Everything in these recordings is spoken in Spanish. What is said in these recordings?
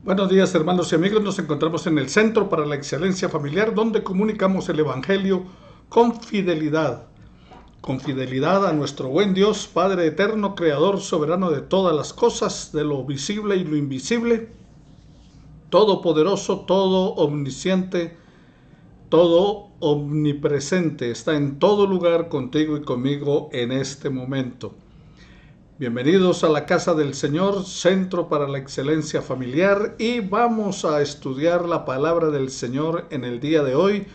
Buenos días, hermanos y amigos. Nos encontramos en el Centro para la Excelencia Familiar, donde comunicamos el Evangelio con fidelidad a nuestro buen Dios, Padre eterno, Creador soberano de todas las cosas, de lo visible y lo invisible, todopoderoso, todo omnisciente, todo omnipresente. Está en todo lugar contigo y conmigo en este momento. Bienvenidos a la Casa del Señor, Centro para la Excelencia Familiar, y vamos a estudiar la palabra del Señor en el día de hoy,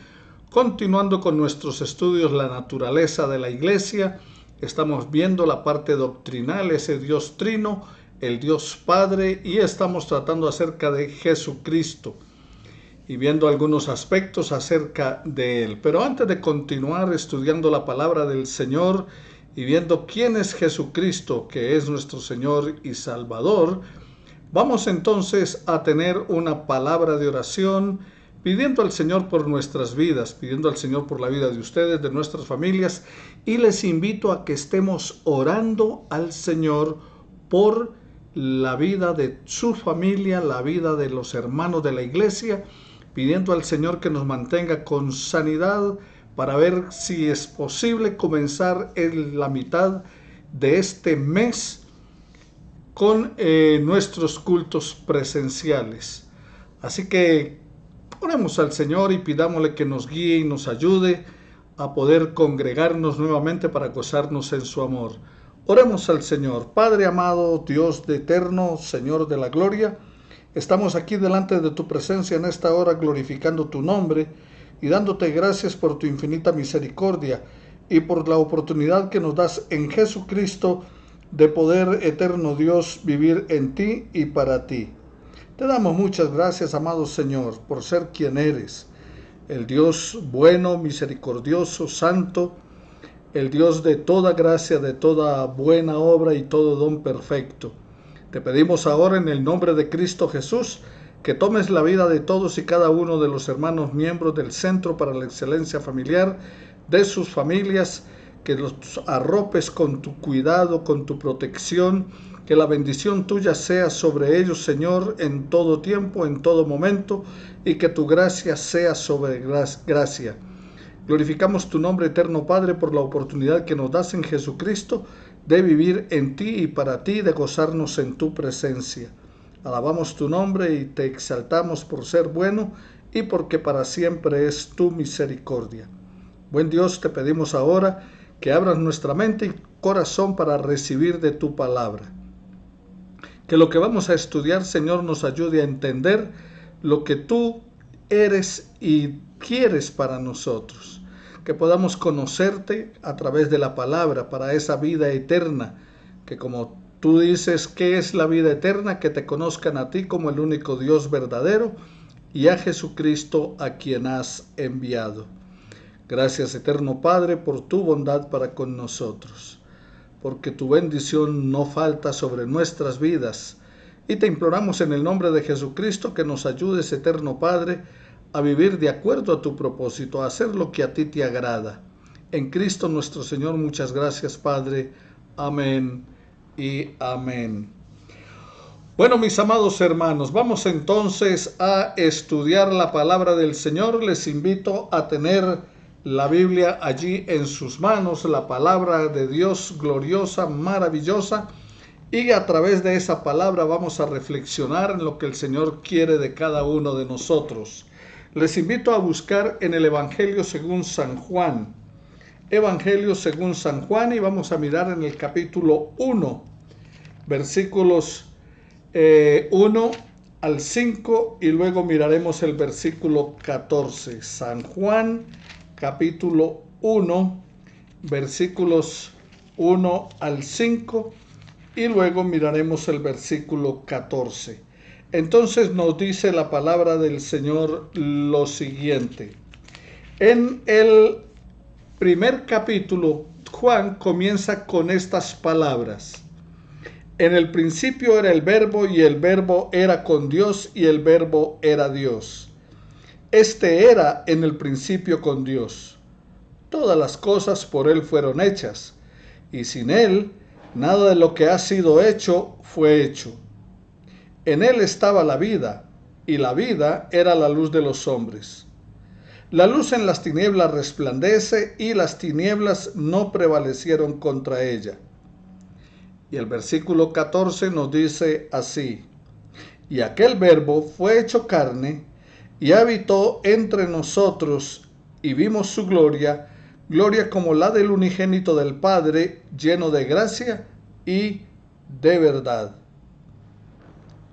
continuando con nuestros estudios la naturaleza de la Iglesia. Estamos viendo la parte doctrinal, ese Dios Trino, el Dios Padre, y estamos tratando acerca de Jesucristo y viendo algunos aspectos acerca de Él. Pero antes de continuar estudiando la palabra del Señor y viendo quién es Jesucristo, que es nuestro Señor y Salvador, vamos entonces a tener una palabra de oración, pidiendo al Señor por nuestras vidas, pidiendo al Señor por la vida de ustedes, de nuestras familias, y les invito a que estemos orando al Señor por la vida de su familia, la vida de los hermanos de la iglesia, pidiendo al Señor que nos mantenga con sanidad, para ver si es posible comenzar en la mitad de este mes con nuestros cultos presenciales. Así que oremos al Señor y pidámosle que nos guíe y nos ayude a poder congregarnos nuevamente para gozarnos en su amor. Oremos al Señor. Padre amado, Dios de eterno, Señor de la gloria, estamos aquí delante de tu presencia en esta hora glorificando tu nombre y dándote gracias por tu infinita misericordia y por la oportunidad que nos das en Jesucristo de poder, eterno Dios, vivir en ti y para ti. Te damos muchas gracias, amado Señor, por ser quien eres, el Dios bueno, misericordioso, santo, el Dios de toda gracia, de toda buena obra y todo don perfecto. Te pedimos ahora en el nombre de Cristo Jesús que tomes la vida de todos y cada uno de los hermanos miembros del Centro para la Excelencia Familiar, de sus familias, que los arropes con tu cuidado, con tu protección, que la bendición tuya sea sobre ellos, Señor, en todo tiempo, en todo momento, y que tu gracia sea sobre gracia. Glorificamos tu nombre, eterno Padre, por la oportunidad que nos das en Jesucristo de vivir en ti y para ti, de gozarnos en tu presencia. Alabamos tu nombre y te exaltamos por ser bueno y porque para siempre es tu misericordia. Buen Dios, te pedimos ahora que abras nuestra mente y corazón para recibir de tu palabra. Que lo que vamos a estudiar, Señor, nos ayude a entender lo que tú eres y quieres para nosotros. Que podamos conocerte a través de la palabra para esa vida eterna, que como tú dices, ¿qué es la vida eterna? Que te conozcan a ti como el único Dios verdadero y a Jesucristo a quien has enviado. Gracias, eterno Padre, por tu bondad para con nosotros, porque tu bendición no falta sobre nuestras vidas. Y te imploramos en el nombre de Jesucristo que nos ayudes, eterno Padre, a vivir de acuerdo a tu propósito, a hacer lo que a ti te agrada. En Cristo nuestro Señor, muchas gracias, Padre. Amén y amén. Bueno, mis amados hermanos, vamos entonces a estudiar la palabra del Señor. Les invito a tener la Biblia allí en sus manos, la palabra de Dios gloriosa, maravillosa, y a través de esa palabra vamos a reflexionar en lo que el Señor quiere de cada uno de nosotros. Les invito a buscar en el Evangelio según San Juan. Evangelio según San Juan, y vamos a mirar en el capítulo 1, versículos 1 al 5, y luego miraremos el versículo 14. San Juan, capítulo 1, versículos 1 al 5, y luego miraremos el versículo 14. Entonces nos dice la palabra del Señor lo siguiente. En el primer capítulo, Juan comienza con estas palabras. En el principio era el Verbo, y el Verbo era con Dios, y el Verbo era Dios. Este era en el principio con Dios. Todas las cosas por Él fueron hechas, y sin Él nada de lo que ha sido hecho fue hecho. En él estaba la vida, y la vida era la luz de los hombres. La luz en las tinieblas resplandece, y las tinieblas no prevalecieron contra ella. Y el versículo 14 nos dice así: y aquel Verbo fue hecho carne, y habitó entre nosotros, y vimos su gloria, gloria como la del unigénito del Padre, lleno de gracia y de verdad.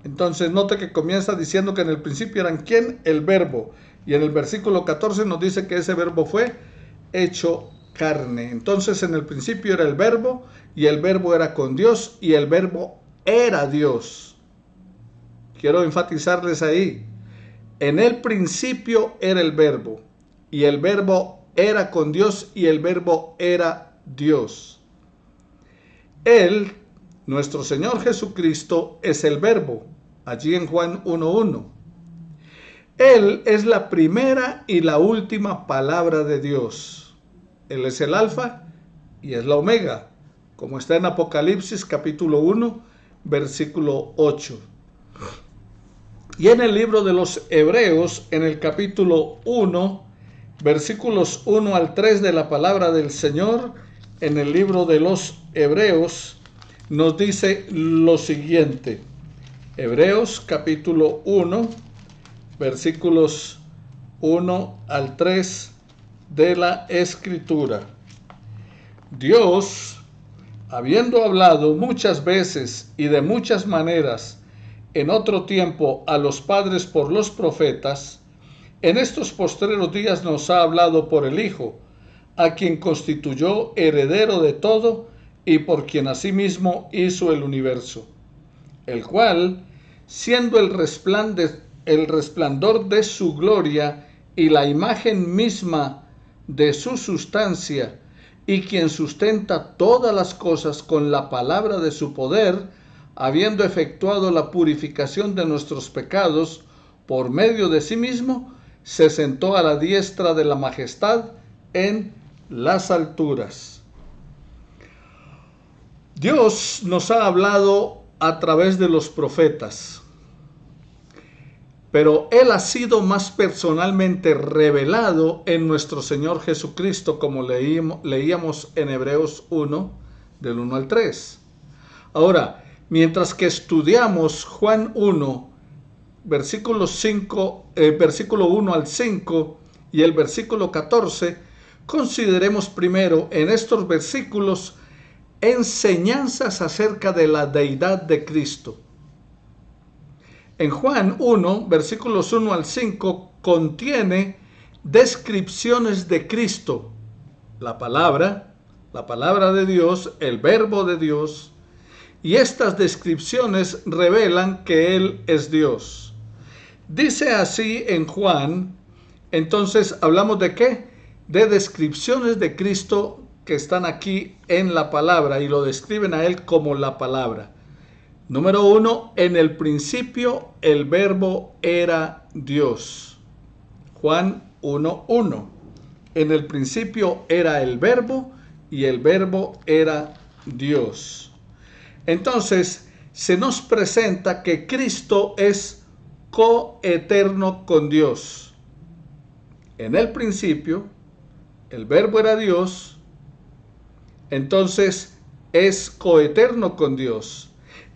Entonces note que comienza diciendo que en el principio eran ¿quién? El Verbo. Y en el versículo 14 nos dice que ese Verbo fue hecho carne. Entonces en el principio era el Verbo, y el Verbo era con Dios, y el Verbo era Dios. Quiero enfatizarles ahí. En el principio era el Verbo, y el Verbo era con Dios, y el Verbo era Dios. Él, nuestro Señor Jesucristo, es el Verbo, allí en Juan 1:1. Él es la primera y la última palabra de Dios. Él es el Alfa y es la Omega, como está en Apocalipsis capítulo 1, versículo 8. Y en el libro de los Hebreos, en el capítulo 1, versículos 1 al 3 de la palabra del Señor, en el libro de los Hebreos, nos dice lo siguiente. Hebreos capítulo 1, versículos 1 al 3 de la Escritura. Dios, habiendo hablado muchas veces y de muchas maneras en otro tiempo a los padres por los profetas, en estos postreros días nos ha hablado por el Hijo, a quien constituyó heredero de todo y por quien asimismo hizo el universo, el cual, siendo el resplandor de su gloria y la imagen misma de su sustancia, y quien sustenta todas las cosas con la palabra de su poder, habiendo efectuado la purificación de nuestros pecados por medio de sí mismo, se sentó a la diestra de la majestad en las alturas. Dios nos ha hablado a través de los profetas, pero Él ha sido más personalmente revelado en nuestro Señor Jesucristo, como leíamos en Hebreos 1, del 1 al 3. Ahora, mientras que estudiamos Juan 1, versículo 1 al 5 y el versículo 14, consideremos primero en estos versículos enseñanzas acerca de la deidad de Cristo. En Juan 1, versículos 1 al 5, contiene descripciones de Cristo, la palabra de Dios, el Verbo de Dios, y estas descripciones revelan que Él es Dios. Dice así en Juan, entonces hablamos de ¿qué? De descripciones de Cristo que están aquí en la palabra y lo describen a Él como la palabra. Número 1, en el principio el Verbo era Dios. Juan 1:1. En el principio era el Verbo y el Verbo era Dios. Entonces, se nos presenta que Cristo es coeterno con Dios. En el principio, el Verbo era Dios, entonces es coeterno con Dios.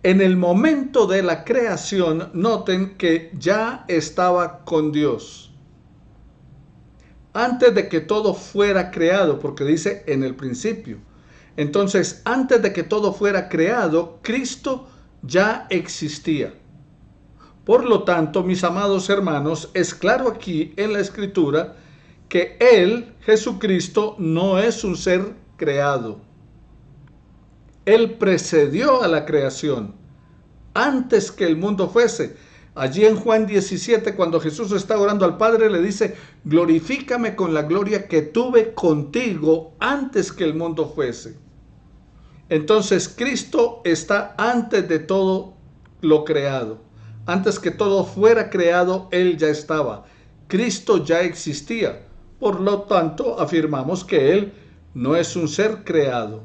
En el momento de la creación, noten que ya estaba con Dios. Antes de que todo fuera creado, porque dice en el principio. Entonces, antes de que todo fuera creado, Cristo ya existía. Por lo tanto, mis amados hermanos, es claro aquí en la Escritura que Él, Jesucristo, no es un ser creado. Él precedió a la creación, antes que el mundo fuese. Allí en Juan 17, cuando Jesús está orando al Padre, le dice: glorifícame con la gloria que tuve contigo antes que el mundo fuese. Entonces Cristo está antes de todo lo creado. Antes que todo fuera creado, Él ya estaba. Cristo ya existía. Por lo tanto, afirmamos que Él no es un ser creado.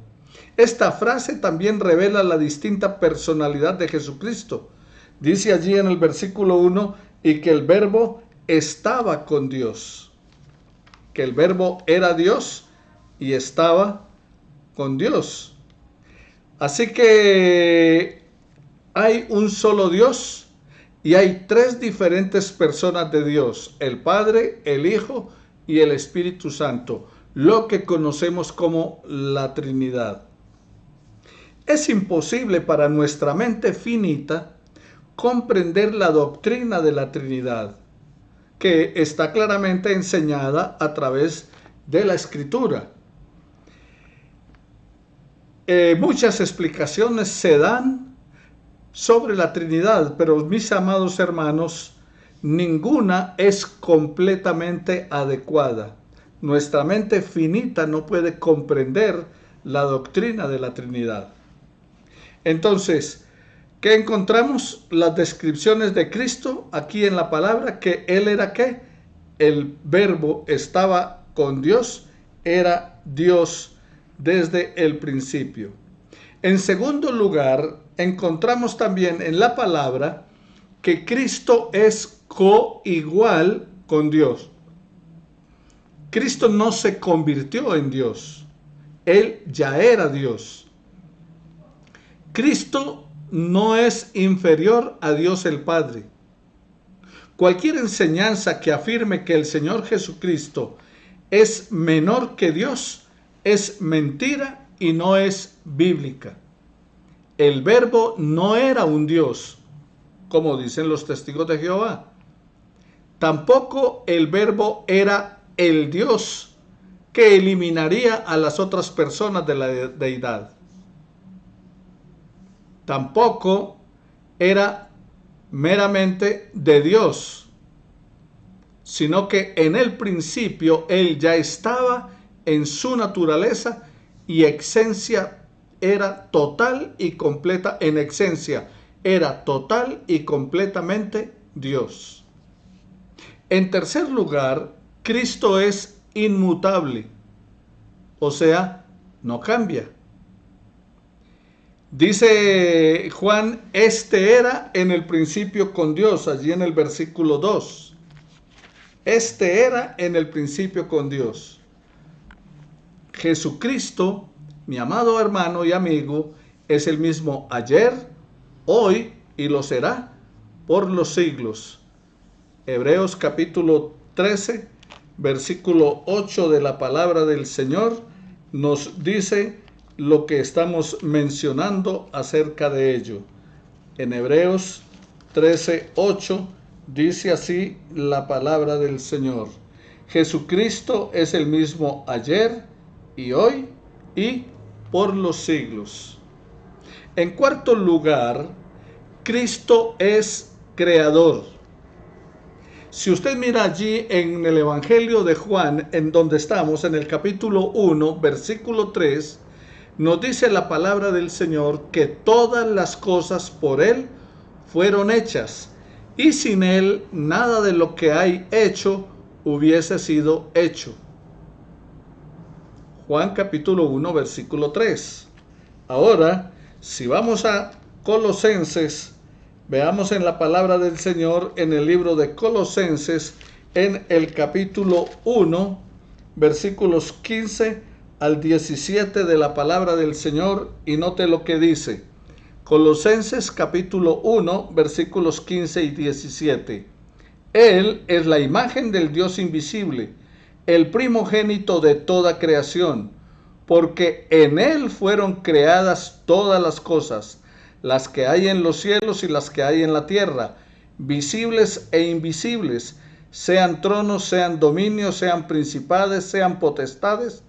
Esta frase también revela la distinta personalidad de Jesucristo. Dice allí en el versículo 1, y que el verbo estaba con Dios. Que el verbo era Dios y estaba con Dios. Así que hay un solo Dios y hay tres diferentes personas de Dios: el Padre, el Hijo y el Espíritu Santo, lo que conocemos como la Trinidad. Es imposible para nuestra mente finita comprender la doctrina de la Trinidad, que está claramente enseñada a través de la Escritura. Muchas explicaciones se dan sobre la Trinidad, pero mis amados hermanos, ninguna es completamente adecuada. Nuestra mente finita no puede comprender la doctrina de la Trinidad. Entonces, ¿qué encontramos? Las descripciones de Cristo aquí en la palabra, que Él era ¿qué? El verbo estaba con Dios, era Dios desde el principio. En segundo lugar, encontramos también en la palabra que Cristo es coigual con Dios. Cristo no se convirtió en Dios, Él ya era Dios. Cristo no es inferior a Dios el Padre. Cualquier enseñanza que afirme que el Señor Jesucristo es menor que Dios es mentira y no es bíblica. El verbo no era un Dios, como dicen los testigos de Jehová. Tampoco el verbo era el Dios que eliminaría a las otras personas de la deidad. Tampoco era meramente de Dios, sino que en el principio Él ya estaba en su naturaleza y esencia era total y completa. En esencia era total y completamente Dios. En tercer lugar, Cristo es inmutable, o sea, no cambia. Dice Juan, este era en el principio con Dios, allí en el versículo 2. Este era en el principio con Dios. Jesucristo, mi amado hermano y amigo, es el mismo ayer, hoy y lo será por los siglos. Hebreos capítulo 13, versículo 8 de la palabra del Señor nos dice lo que estamos mencionando acerca de ello. En Hebreos 13, 8 dice así la palabra del Señor: Jesucristo es el mismo ayer y hoy y por los siglos. En cuarto lugar, Cristo es creador. Si usted mira allí en el Evangelio de Juan, en donde estamos, en el capítulo 1, versículo 3, nos dice la palabra del Señor que todas las cosas por Él fueron hechas, y sin Él nada de lo que hay hecho hubiese sido hecho. Juan capítulo 1, versículo 3. Ahora, si vamos a Colosenses, veamos en la palabra del Señor en el libro de Colosenses, en el capítulo 1, versículos 15 al 17 de la palabra del Señor, y note lo que dice. Colosenses capítulo 1, versículos 15 y 17. Él es la imagen del Dios invisible, el primogénito de toda creación, porque en Él fueron creadas todas las cosas, las que hay en los cielos y las que hay en la tierra, visibles e invisibles, sean tronos, sean dominios, sean principados, sean potestades.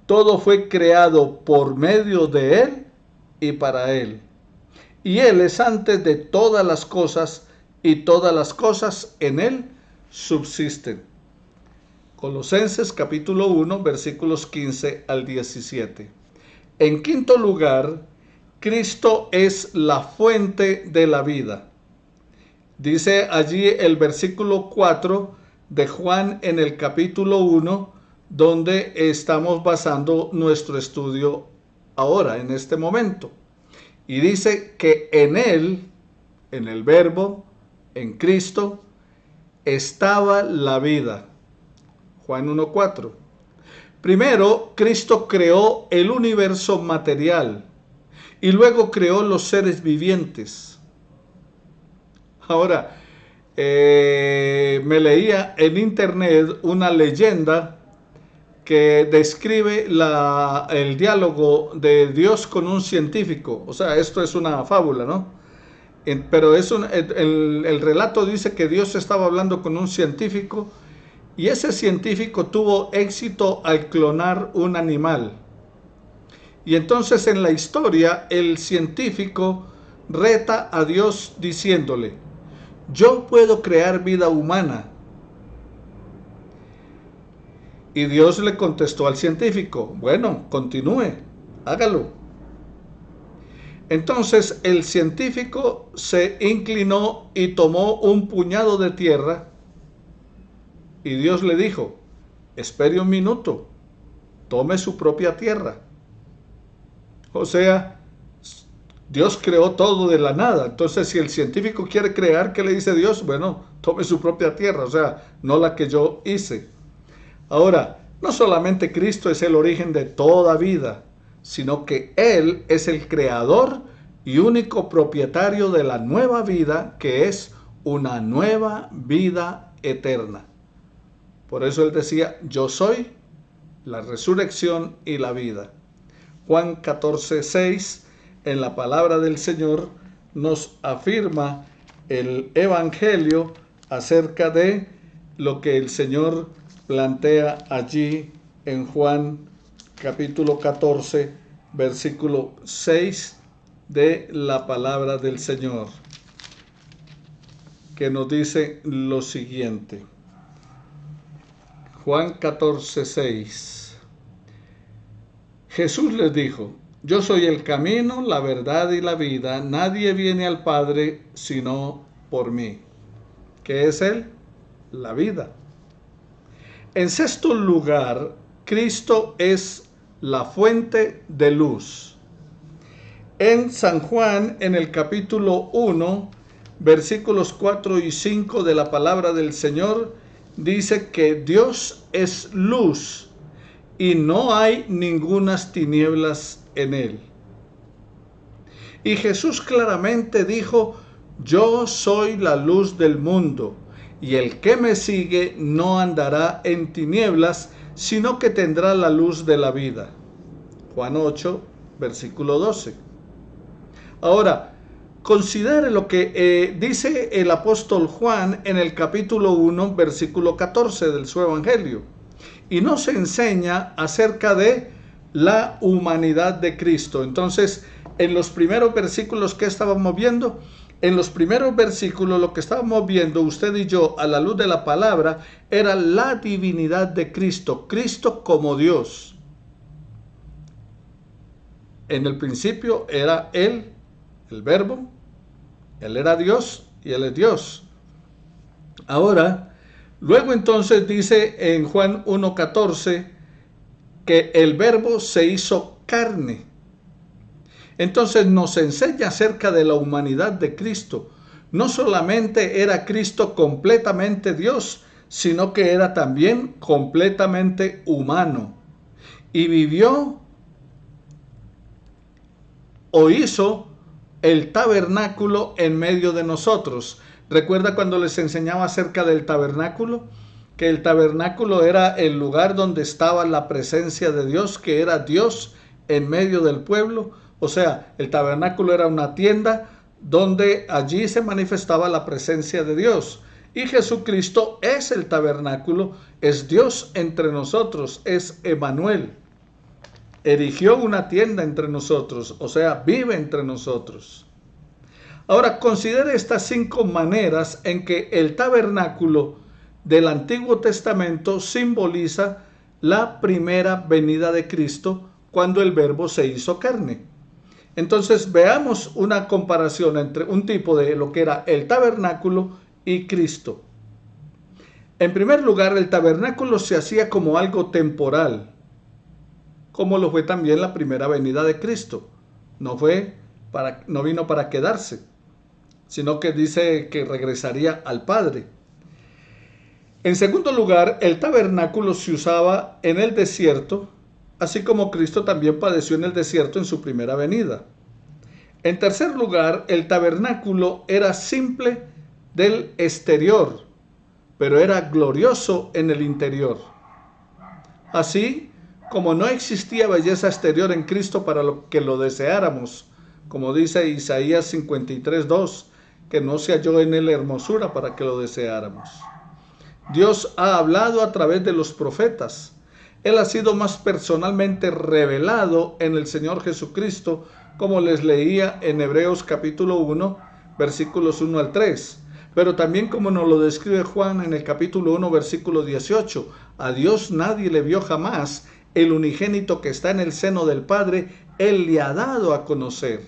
Todo fue creado por medio de Él y para Él. Y Él es antes de todas las cosas, y todas las cosas en Él subsisten. Colosenses capítulo 1, versículos 15 al 17. En quinto lugar, Cristo es la fuente de la vida. Dice allí el versículo 4 de Juan en el capítulo 1, donde estamos basando nuestro estudio ahora, en este momento. Y dice que en Él, en el Verbo, en Cristo, estaba la vida. Juan 1:4. Primero, Cristo creó el universo material y luego creó los seres vivientes. Ahora, me leía en internet una leyenda que describe el diálogo de Dios con un científico. O sea, esto es una fábula, ¿no? Pero el relato dice que Dios estaba hablando con un científico y ese científico tuvo éxito al clonar un animal. Y entonces en la historia el científico reta a Dios diciéndole: yo puedo crear vida humana. Y Dios le contestó al científico: bueno, continúe, hágalo. Entonces el científico se inclinó y tomó un puñado de tierra y Dios le dijo: espere un minuto, tome su propia tierra. O sea, Dios creó todo de la nada. Entonces, si el científico quiere crear, ¿qué le dice Dios? Bueno, tome su propia tierra, o sea, no la que yo hice. Ahora, no solamente Cristo es el origen de toda vida, sino que Él es el creador y único propietario de la nueva vida, que es una nueva vida eterna. Por eso Él decía: yo soy la resurrección y la vida. Juan 14:6, en la palabra del Señor, nos afirma el Evangelio acerca de lo que el Señor plantea allí en Juan capítulo 14, versículo 6 de la palabra del Señor, que nos dice lo siguiente. Juan 14:6. Jesús les dijo: yo soy el camino, la verdad y la vida. Nadie viene al Padre sino por mí. ¿Qué es Él? La vida. En sexto lugar, Cristo es la fuente de luz. En San Juan, en el capítulo 1, versículos 4 y 5 de la palabra del Señor, dice que Dios es luz y no hay ningunas tinieblas en Él. Y Jesús claramente dijo: yo soy la luz del mundo, y el que me sigue no andará en tinieblas, sino que tendrá la luz de la vida. Juan 8, versículo 12. Ahora, considere lo que dice el apóstol Juan en el capítulo 1, versículo 14 del su Evangelio. Y nos enseña acerca de la humanidad de Cristo. Entonces, en los primeros versículos que estábamos viendo, en los primeros versículos lo que estábamos viendo usted y yo a la luz de la palabra era la divinidad de Cristo, Cristo como Dios. En el principio era Él, el Verbo, Él era Dios y Él es Dios. Ahora, luego entonces dice en Juan 1:14 que el Verbo se hizo carne. Entonces nos enseña acerca de la humanidad de Cristo. No solamente era Cristo completamente Dios, sino que era también completamente humano. Y vivió o hizo el tabernáculo en medio de nosotros. ¿Recuerda cuando les enseñaba acerca del tabernáculo? Que el tabernáculo era el lugar donde estaba la presencia de Dios, que era Dios en medio del pueblo. O sea, el tabernáculo era una tienda donde allí se manifestaba la presencia de Dios. Y Jesucristo es el tabernáculo, es Dios entre nosotros, es Emmanuel. Erigió una tienda entre nosotros, o sea, vive entre nosotros. Ahora, considere estas 5 maneras en que el tabernáculo del Antiguo Testamento simboliza la primera venida de Cristo cuando el Verbo se hizo carne. Entonces veamos una comparación entre un tipo de lo que era el tabernáculo y Cristo. En primer lugar, el tabernáculo se hacía como algo temporal, como lo fue también la primera venida de Cristo. No vino para quedarse. sino que dice que regresaría al Padre. En segundo lugar, el tabernáculo se usaba en el desierto, así como Cristo también padeció en el desierto en su primera venida. En tercer lugar, el tabernáculo era simple del exterior, pero era glorioso en el interior. Así como no existía belleza exterior en Cristo para lo que lo deseáramos, como dice Isaías 53:2, que no se halló en él hermosura para que lo deseáramos. Dios ha hablado a través de los profetas. Él ha sido más personalmente revelado en el Señor Jesucristo, como les leía en Hebreos capítulo 1, versículos 1 al 3. Pero también como nos lo describe Juan en el capítulo 1, versículo 18. A Dios nadie le vio jamás, el unigénito que está en el seno del Padre, Él le ha dado a conocer.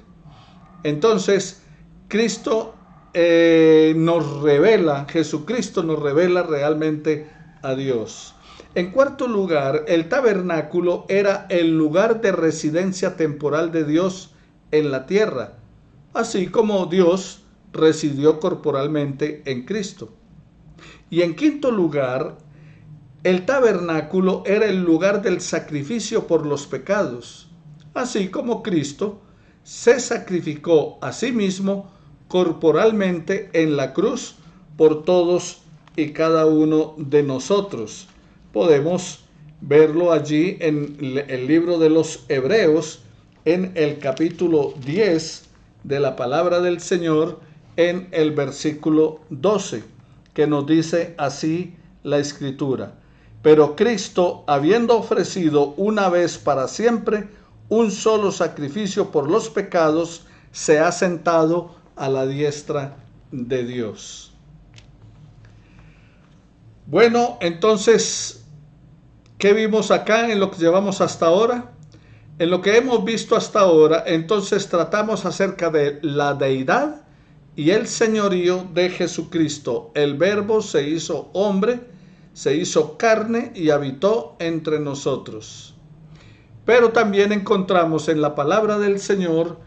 Entonces, Cristo nos revela, Jesucristo nos revela realmente a Dios. En cuarto lugar, el tabernáculo era el lugar de residencia temporal de Dios en la tierra, así como Dios residió corporalmente en Cristo. Y en quinto lugar, el tabernáculo era el lugar del sacrificio por los pecados, así como Cristo se sacrificó a sí mismo corporalmente en la cruz por todos y cada uno de nosotros. Podemos verlo allí en el libro de los Hebreos, en el capítulo 10 de la palabra del Señor, en el versículo 12, que nos dice así la Escritura: pero Cristo, habiendo ofrecido una vez para siempre un solo sacrificio por los pecados, se ha sentado a la diestra de Dios. Bueno, entonces, ¿qué vimos acá en lo que llevamos hasta ahora? En lo que hemos visto hasta ahora, entonces tratamos acerca de la deidad y el señorío de Jesucristo. El Verbo se hizo hombre, se hizo carne y habitó entre nosotros. Pero también encontramos en la palabra del Señor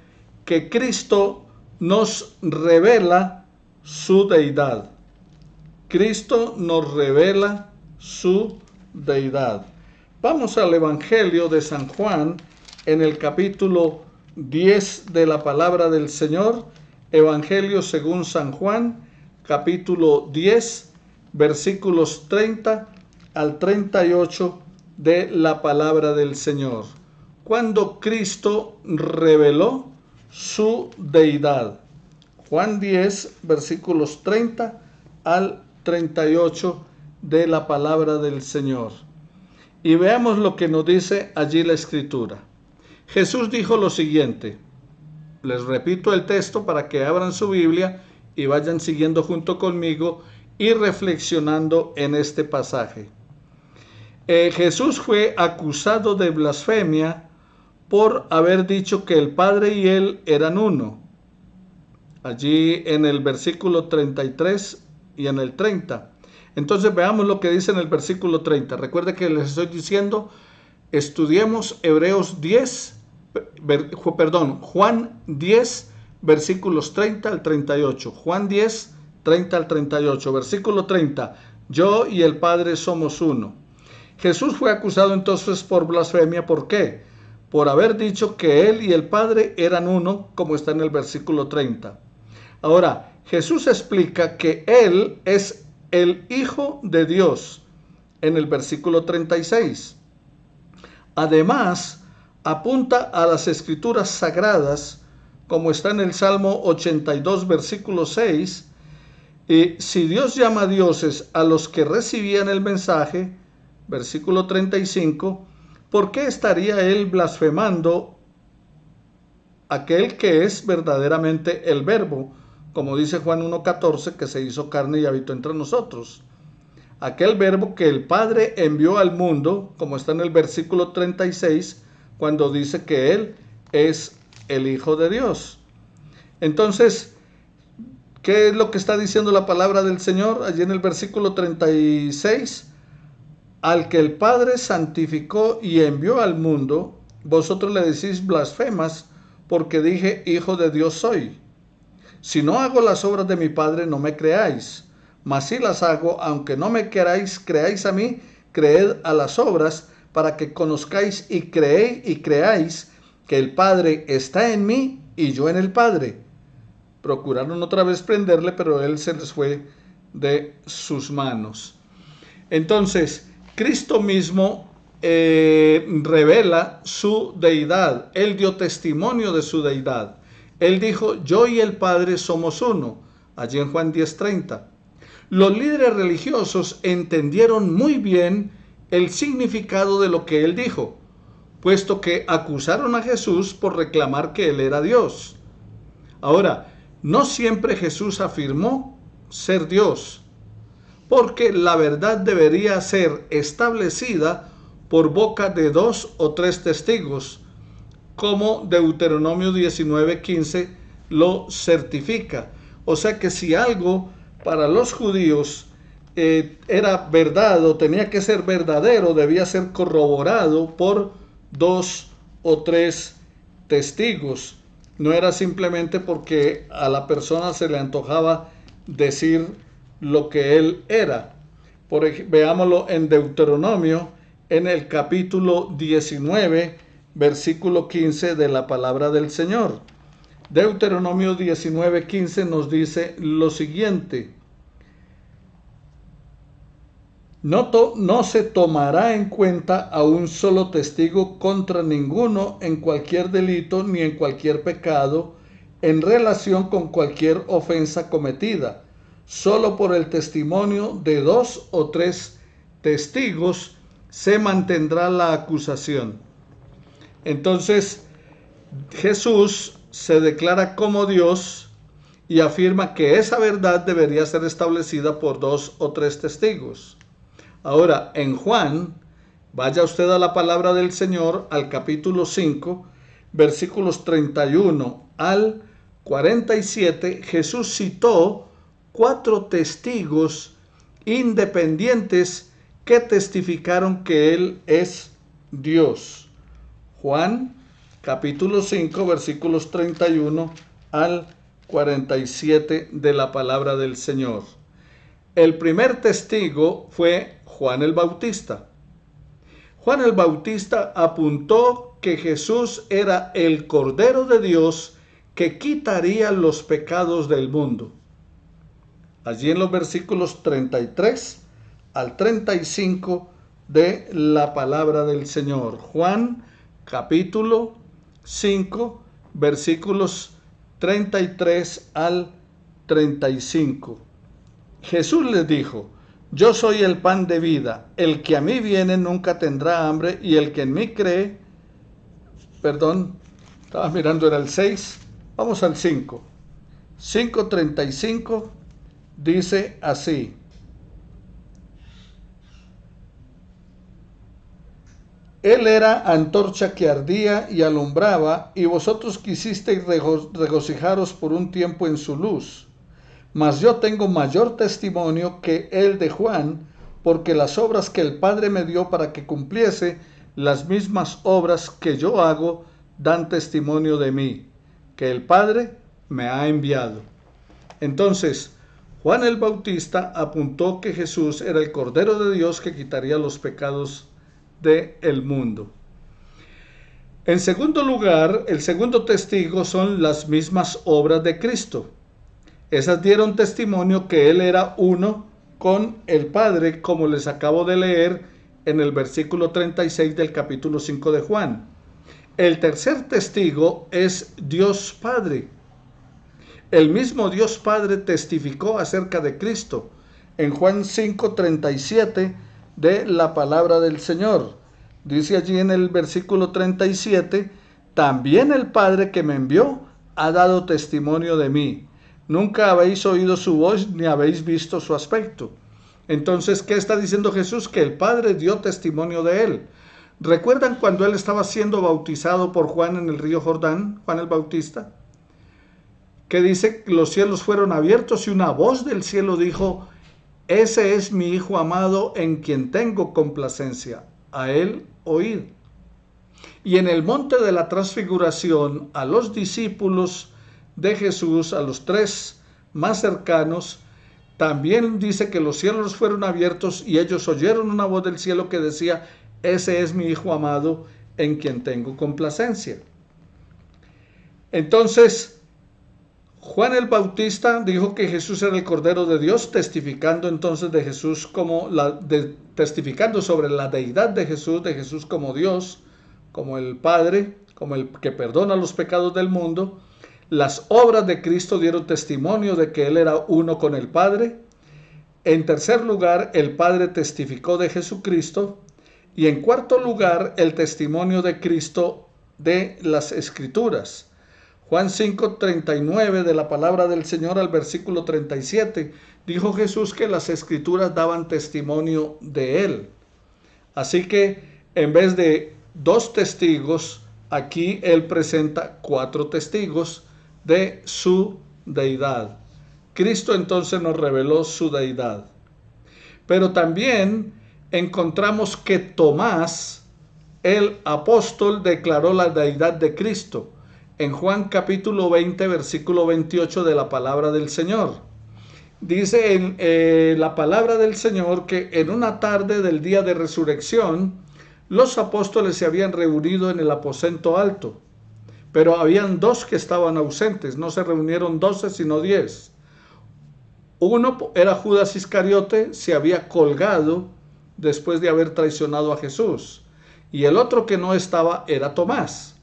que Cristo nos revela su deidad. Cristo nos revela su deidad. Vamos al Evangelio de San Juan, en el capítulo 10 de la palabra del Señor. Evangelio según San Juan, capítulo 10, versículos 30 al 38 de la palabra del Señor. Cuando Cristo reveló su deidad. Juan 10, versículos 30 al 38 de la palabra del Señor. Y veamos lo que nos dice allí la Escritura. Jesús dijo lo siguiente. Les repito el texto para que abran su Biblia y vayan siguiendo junto conmigo y reflexionando en este pasaje. Jesús fue acusado de blasfemia por haber dicho que el Padre y Él eran uno. Allí en el versículo 33 y en el 30. Entonces veamos lo que dice en el versículo 30. Recuerde que les estoy diciendo, estudiemos Juan 10, versículos 30 al 38. Juan 10, 30 al 38. Versículo 30. Yo y el Padre somos uno. Jesús fue acusado entonces por blasfemia. ¿Por qué? Por haber dicho que Él y el Padre eran uno, como está en el versículo 30. Ahora, Jesús explica que Él es el Hijo de Dios en el versículo 36. Además, apunta a las Escrituras sagradas, como está en el Salmo 82, versículo 6. Y si Dios llama dioses a los que recibían el mensaje, versículo 35, ¿por qué estaría Él blasfemando aquel que es verdaderamente el Verbo? Como dice Juan 1:14, que se hizo carne y habitó entre nosotros. Aquel Verbo que el Padre envió al mundo, como está en el versículo 36, cuando dice que Él es el Hijo de Dios. Entonces, ¿qué es lo que está diciendo la palabra del Señor? Allí en el versículo 36, al que el Padre santificó y envió al mundo, vosotros le decís blasfemas, porque dije, Hijo de Dios soy. Si no hago las obras de mi Padre, no me creáis. Mas si las hago, aunque no me queráis, creáis a mí, creed a las obras, para que conozcáis y creáis que el Padre está en mí y yo en el Padre. Procuraron otra vez prenderle, pero él se les fue de sus manos. Entonces, Cristo mismo revela su deidad. Él dio testimonio de su deidad. Él dijo, yo y el Padre somos uno, allí en Juan 10:30. Los líderes religiosos entendieron muy bien el significado de lo que él dijo, puesto que acusaron a Jesús por reclamar que él era Dios. Ahora, no siempre Jesús afirmó ser Dios, porque la verdad debería ser establecida por boca de 2 o 3 testigos, como Deuteronomio 19:15 lo certifica. O sea que si algo para los judíos era verdad o tenía que ser verdadero, debía ser corroborado por 2 o 3 testigos. No era simplemente porque a la persona se le antojaba decir lo que él era. Veámoslo en Deuteronomio, en el capítulo 19, versículo 15 de la palabra del Señor. Deuteronomio 19:15 nos dice lo siguiente: no se tomará en cuenta a un solo testigo contra ninguno en cualquier delito ni en cualquier pecado en relación con cualquier ofensa cometida. Solo por el testimonio de 2 o 3 testigos se mantendrá la acusación. Entonces, Jesús se declara como Dios y afirma que esa verdad debería ser establecida por 2 o 3 testigos. Ahora, en Juan, vaya usted a la palabra del Señor, al capítulo 5, versículos 31 al 47, Jesús citó 4 testigos independientes que testificaron que Él es Dios. Juan, capítulo 5, versículos 31 al 47 de la palabra del Señor. El primer testigo fue Juan el Bautista. Juan el Bautista apuntó que Jesús era el Cordero de Dios que quitaría los pecados del mundo. Allí en los versículos 33 al 35 de la palabra del Señor. Juan capítulo 5, versículos 33 al 35. Jesús les dijo: yo soy el pan de vida, el que a mí viene nunca tendrá hambre, y el que en mí cree, estaba mirando era el 6, vamos al 5. 5:35 dice así: Él era antorcha que ardía y alumbraba, y vosotros quisisteis regocijaros por un tiempo en su luz. Mas yo tengo mayor testimonio que el de Juan, porque las obras que el Padre me dio para que cumpliese, las mismas obras que yo hago, dan testimonio de mí, que el Padre me ha enviado. Entonces, Juan el Bautista apuntó que Jesús era el Cordero de Dios que quitaría los pecados del mundo. En segundo lugar, el segundo testigo son las mismas obras de Cristo. Esas dieron testimonio que Él era uno con el Padre, como les acabo de leer en el versículo 36 del capítulo 5 de Juan. El tercer testigo es Dios Padre. El mismo Dios Padre testificó acerca de Cristo en Juan 5:37 de la palabra del Señor. Dice allí en el versículo 37, también el Padre que me envió ha dado testimonio de mí. Nunca habéis oído su voz ni habéis visto su aspecto. Entonces, ¿qué está diciendo Jesús? Que el Padre dio testimonio de él. ¿Recuerdan cuando él estaba siendo bautizado por Juan en el río Jordán, Juan el Bautista? Que dice que los cielos fueron abiertos y una voz del cielo dijo: ese es mi Hijo amado en quien tengo complacencia, a él oíd. Y en el monte de la transfiguración a los discípulos de Jesús, a los tres más cercanos, también dice que los cielos fueron abiertos y ellos oyeron una voz del cielo que decía: ese es mi Hijo amado, en quien tengo complacencia. Entonces, Juan el Bautista dijo que Jesús era el Cordero de Dios, testificando entonces de Jesús testificando sobre la deidad de Jesús como Dios, como el Padre, como el que perdona los pecados del mundo. Las obras de Cristo dieron testimonio de que Él era uno con el Padre. En tercer lugar, el Padre testificó de Jesucristo. Y en cuarto lugar, el testimonio de Cristo de las Escrituras. Juan 5:39 de la palabra del Señor al versículo 37, dijo Jesús que las Escrituras daban testimonio de Él. Así que en vez de 2 testigos, aquí Él presenta 4 testigos de su deidad. Cristo entonces nos reveló su deidad. Pero también encontramos que Tomás, el apóstol, declaró la deidad de Cristo en Juan capítulo 20, versículo 28 de la palabra del Señor. Dice en la palabra del Señor que en una tarde del día de resurrección, los apóstoles se habían reunido en el aposento alto, pero habían 2 que estaban ausentes, no se reunieron 12 sino 10. Uno era Judas Iscariote, se había colgado después de haber traicionado a Jesús, y el otro que no estaba era Tomás.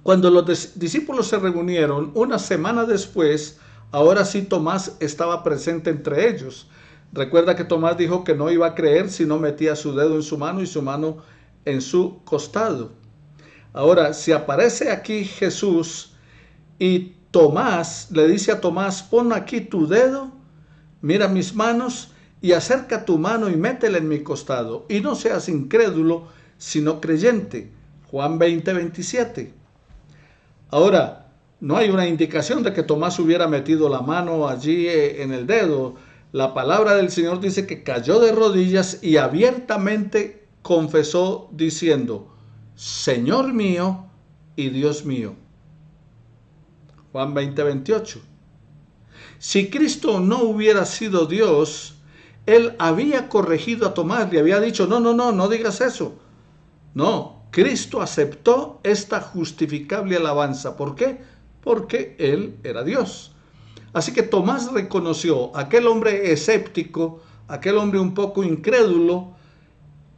Cuando los discípulos se reunieron una semana después, ahora sí Tomás estaba presente entre ellos. Recuerda que Tomás dijo que no iba a creer si no metía su dedo en su mano y su mano en su costado. Ahora, si aparece aquí Jesús y Tomás le dice a Tomás: pon aquí tu dedo, mira mis manos y acerca tu mano y métela en mi costado, y no seas incrédulo sino creyente. Juan 20:27. Ahora, no hay una indicación de que Tomás hubiera metido la mano allí en el dedo. La palabra del Señor dice que cayó de rodillas y abiertamente confesó diciendo: Señor mío y Dios mío. Juan 20:28. Si Cristo no hubiera sido Dios, Él había corregido a Tomás, le había dicho: no digas eso. No, Cristo aceptó esta justificable alabanza. ¿Por qué? Porque Él era Dios. Así que Tomás reconoció, aquel hombre escéptico, aquel hombre un poco incrédulo,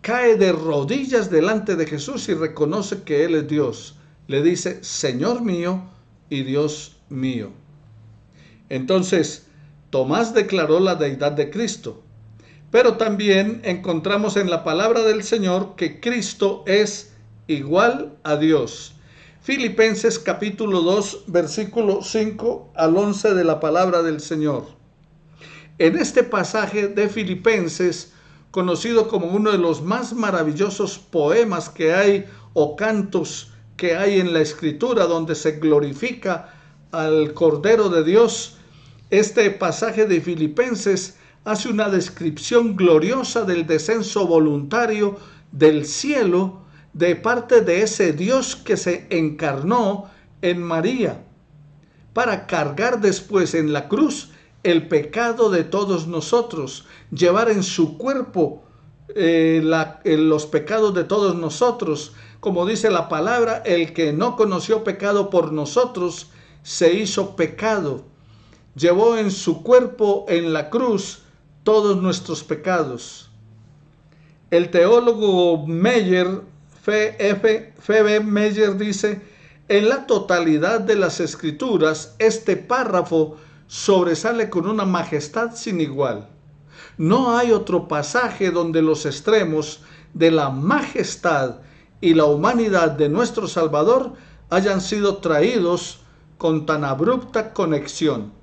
cae de rodillas delante de Jesús y reconoce que Él es Dios. Le dice: Señor mío y Dios mío. Entonces, Tomás declaró la deidad de Cristo. Pero también encontramos en la palabra del Señor que Cristo es igual a Dios. Filipenses capítulo 2, versículo 5 al 11 de la palabra del Señor. En este pasaje de Filipenses, conocido como uno de los más maravillosos poemas que hay o cantos que hay en la Escritura, donde se glorifica al Cordero de Dios, este pasaje de Filipenses hace una descripción gloriosa del descenso voluntario del cielo de parte de ese Dios que se encarnó en María para cargar después en la cruz el pecado de todos nosotros, llevar en su cuerpo los pecados de todos nosotros. Como dice la palabra, el que no conoció pecado por nosotros se hizo pecado. Llevó en su cuerpo en la cruz todos nuestros pecados. El teólogo Meyer, F.B. Meyer, dice: en la totalidad de las Escrituras, este párrafo sobresale con una majestad sin igual. No hay otro pasaje donde los extremos de la majestad y la humanidad de nuestro Salvador hayan sido traídos con tan abrupta conexión.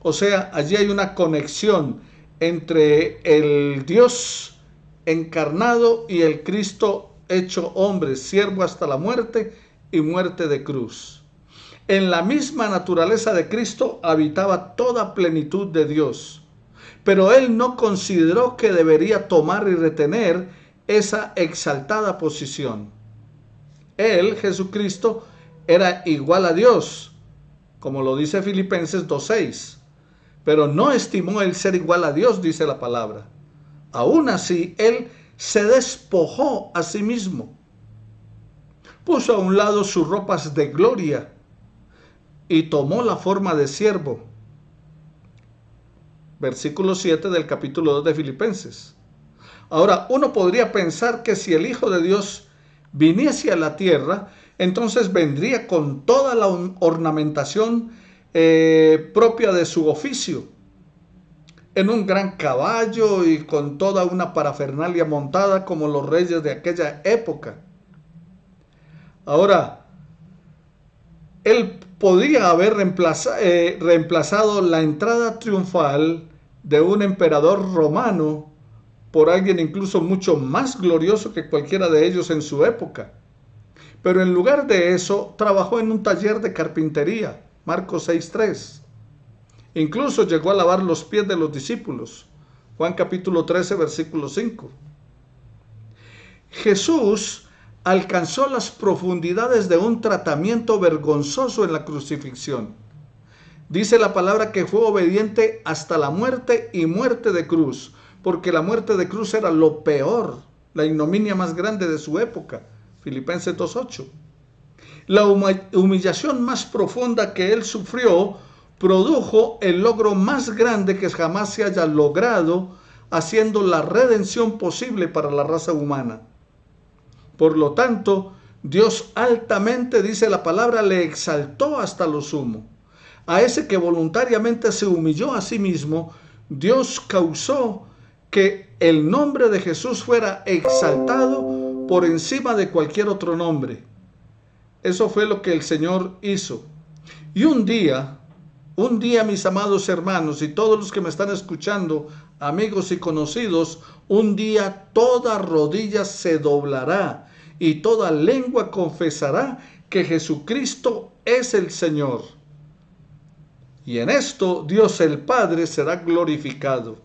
O sea, allí hay una conexión entre el Dios encarnado y el Cristo hecho hombre, siervo hasta la muerte y muerte de cruz. En la misma naturaleza de Cristo habitaba toda plenitud de Dios, pero Él no consideró que debería tomar y retener esa exaltada posición. Él, Jesucristo, era igual a Dios, como lo dice Filipenses 2:6. Pero no estimó el ser igual a Dios, dice la palabra. Aún así, él se despojó a sí mismo. Puso a un lado sus ropas de gloria y tomó la forma de siervo. Versículo 7 del capítulo 2 de Filipenses. Ahora, uno podría pensar que si el Hijo de Dios viniese a la tierra, entonces vendría con toda la ornamentación propia de su oficio, en un gran caballo y con toda una parafernalia montada como los reyes de aquella época. Ahora, él podría haber reemplazado la entrada triunfal de un emperador romano por alguien incluso mucho más glorioso que cualquiera de ellos en su época. Pero en lugar de eso, trabajó en un taller de carpintería, Marcos 6:3. Incluso llegó a lavar los pies de los discípulos, Juan capítulo 13, versículo 5. Jesús alcanzó las profundidades de un tratamiento vergonzoso en la crucifixión. Dice la palabra que fue obediente hasta la muerte y muerte de cruz, porque la muerte de cruz era lo peor, la ignominia más grande de su época. Filipenses 2:8. La humillación más profunda que él sufrió produjo el logro más grande que jamás se haya logrado, haciendo la redención posible para la raza humana. Por lo tanto, Dios altamente, dice la palabra, le exaltó hasta lo sumo. A ese que voluntariamente se humilló a sí mismo, Dios causó que el nombre de Jesús fuera exaltado por encima de cualquier otro nombre. Eso fue lo que el Señor hizo. Y un día, mis amados hermanos y todos los que me están escuchando, amigos y conocidos, un día toda rodilla se doblará y toda lengua confesará que Jesucristo es el Señor. Y en esto Dios el Padre será glorificado.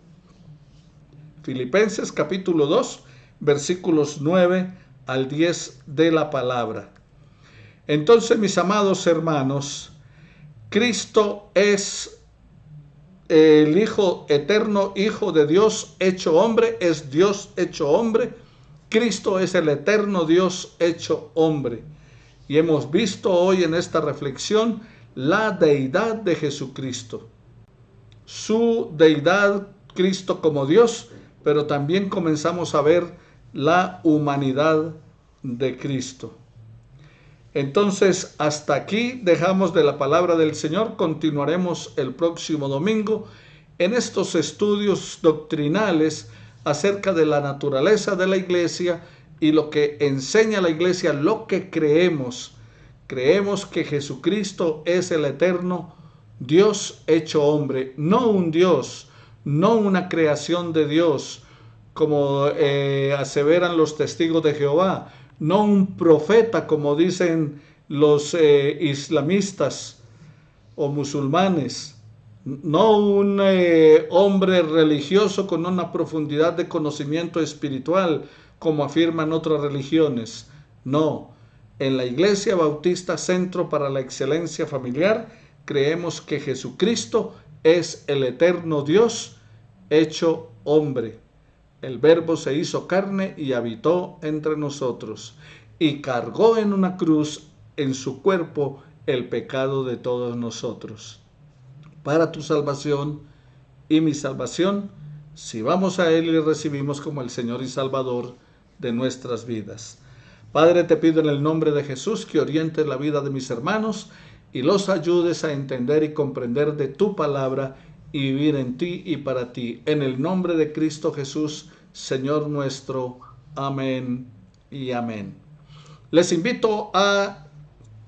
Filipenses capítulo 2, versículos 9 al 10 de la palabra. Entonces, mis amados hermanos, Cristo es el Hijo eterno, Hijo de Dios hecho hombre, es Dios hecho hombre. Cristo es el eterno Dios hecho hombre. Y hemos visto hoy en esta reflexión la deidad de Jesucristo. Su deidad, Cristo como Dios, pero también comenzamos a ver la humanidad de Cristo. Entonces, hasta aquí dejamos de la palabra del Señor. Continuaremos el próximo domingo en estos estudios doctrinales acerca de la naturaleza de la iglesia y lo que enseña la iglesia, lo que creemos. Creemos que Jesucristo es el eterno Dios hecho hombre, no un Dios, no una creación de Dios, como aseveran los testigos de Jehová, no un profeta, como dicen los islamistas o musulmanes, no un hombre religioso con una profundidad de conocimiento espiritual, como afirman otras religiones. No, en la Iglesia Bautista Centro para la Excelencia Familiar creemos que Jesucristo es el eterno Dios hecho hombre. El Verbo se hizo carne y habitó entre nosotros, y cargó en una cruz en su cuerpo el pecado de todos nosotros. Para tu salvación y mi salvación, si vamos a Él y le recibimos como el Señor y Salvador de nuestras vidas. Padre, te pido en el nombre de Jesús que orientes la vida de mis hermanos y los ayudes a entender y comprender de tu palabra y vivir en ti y para ti. En el nombre de Cristo Jesús, Señor nuestro. Amén y amén. Les invito a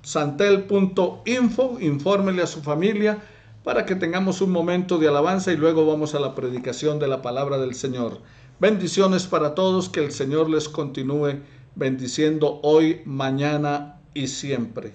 santel.info, infórmele a su familia para que tengamos un momento de alabanza y luego vamos a la predicación de la palabra del Señor. Bendiciones para todos, que el Señor les continúe bendiciendo hoy, mañana y siempre.